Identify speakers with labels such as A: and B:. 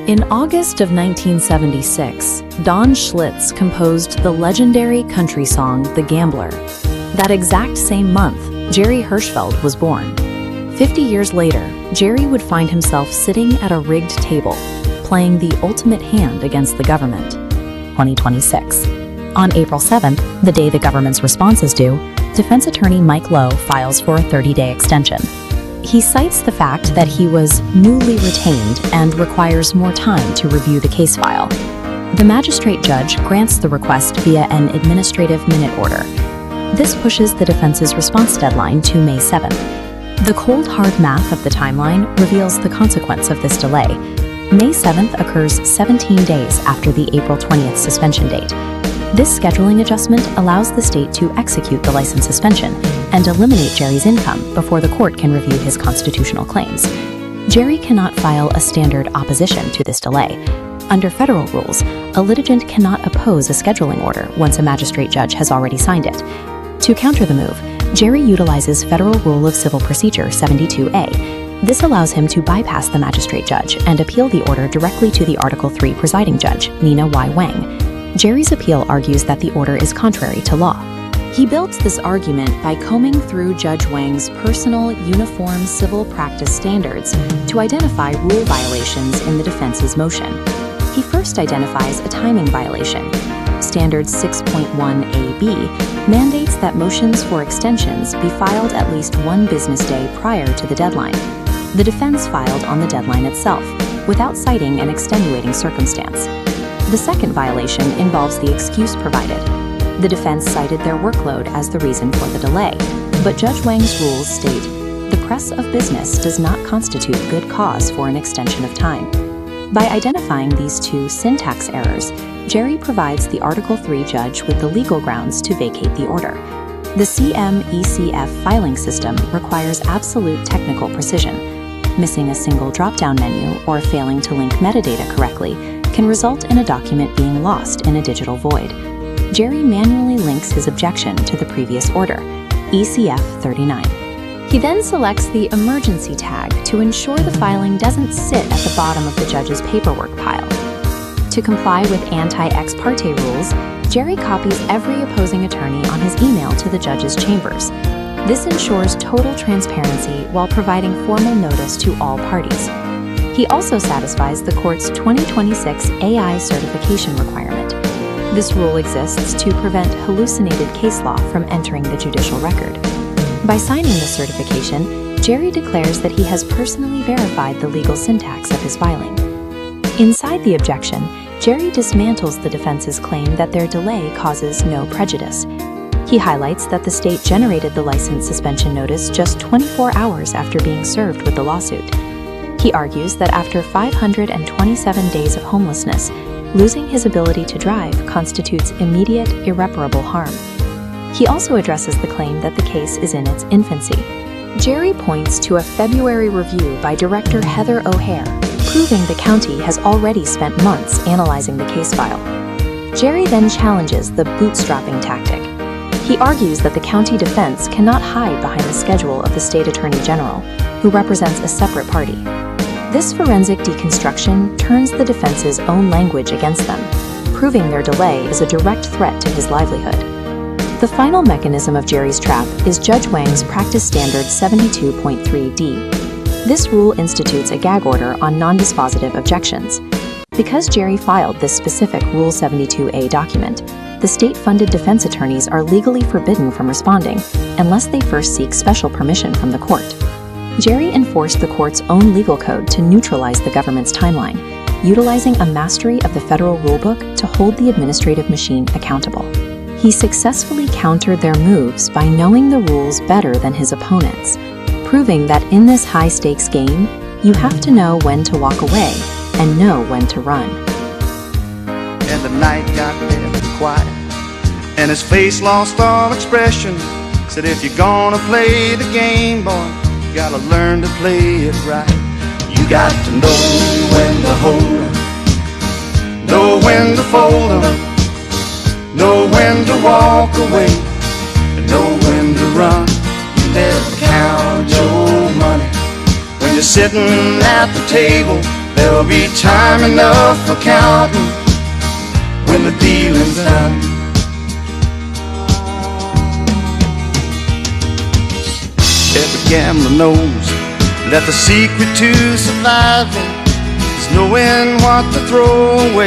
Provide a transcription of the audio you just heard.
A: In August of 1976, Don Schlitz composed the legendary country song The Gambler. That exact same month, Jerry Hirschfeld was born. 50 years later, Jerry would find himself sitting at a rigged table, playing the ultimate hand against the government. 2026. On April 7th, the day the government's response is due, defense attorney Mike Lowe files for a 30-day extension. He cites the fact that he was newly retained and requires more time to review the case file. The magistrate judge grants the request via an administrative minute order. This pushes the defense's response deadline to May 7th. The cold hard math of the timeline reveals the consequence of this delay. May 7th occurs 17 days after the April 20th suspension date. This scheduling adjustment allows the state to execute the license suspension and eliminate Jerry's income before the court can review his constitutional claims. Jerry cannot file a standard opposition to this delay. Under federal rules, a litigant cannot oppose a scheduling order once a magistrate judge has already signed it. To counter the move, Jerry utilizes Federal Rule of Civil Procedure 72A. This allows him to bypass the magistrate judge and appeal the order directly to the Article III presiding judge, Nina Y. Wang. Jerry's appeal argues that the order is contrary to law. He builds this argument by combing through Judge Wang's personal uniform civil practice standards to identify rule violations in the defense's motion. He first identifies a timing violation. Standard 6.1AB mandates that motions for extensions be filed at least one business day prior to the deadline. The defense filed on the deadline itself, without citing an extenuating circumstance. The second violation involves the excuse provided. The defense cited their workload as the reason for the delay, but Judge Wang's rules state, the press of business does not constitute good cause for an extension of time. By identifying these two syntax errors, Jerry provides the Article III judge with the legal grounds to vacate the order. The CMECF filing system requires absolute technical precision. Missing a single drop-down menu or failing to link metadata correctly can result in a document being lost in a digital void. Jerry manually links his objection to the previous order, ECF 39. He then selects the emergency tag to ensure the filing doesn't sit at the bottom of the judge's paperwork pile. To comply with anti-ex parte rules, Jerry copies every opposing attorney on his email to the judge's chambers. This ensures total transparency while providing formal notice to all parties. He also satisfies the court's 2026 AI certification requirement. This rule exists to prevent hallucinated case law from entering the judicial record. By signing the certification, Jerry declares that he has personally verified the legal syntax of his filing. Inside the objection, Jerry dismantles the defense's claim that their delay causes no prejudice. He highlights that the state generated the license suspension notice just 24 hours after being served with the lawsuit. He argues that after 527 days of homelessness, losing his ability to drive constitutes immediate, irreparable harm. He also addresses the claim that the case is in its infancy. Jerry points to a February review by Director Heather O'Hare, proving the county has already spent months analyzing the case file. Jerry then challenges the bootstrapping tactic. He argues that the county defense cannot hide behind the schedule of the state attorney general, who represents a separate party. This forensic deconstruction turns the defense's own language against them, proving their delay is a direct threat to his livelihood. The final mechanism of Jerry's trap is Judge Wang's Practice Standard 72.3D. This rule institutes a gag order on non-dispositive objections. Because Jerry filed this specific Rule 72A document, the state-funded defense attorneys are legally forbidden from responding unless they first seek special permission from the court. Jerry enforced the court's own legal code to neutralize the government's timeline, utilizing a mastery of the federal rulebook to hold the administrative machine accountable. He successfully countered their moves by knowing the rules better than his opponents, proving that in this high-stakes game, you have to know when to walk away and know when to run.
B: And the night got dead quiet, and his face lost all expression. Said, if you're gonna play the game, boy, you gotta learn to play it right. You got to know when to hold 'em, know when to fold 'em, know when to walk away, and know when to run. You never count your money when you're sitting at the table there'll be time enough for counting when the dealing's done. Every gambler knows that the secret to surviving is knowing what to throw away.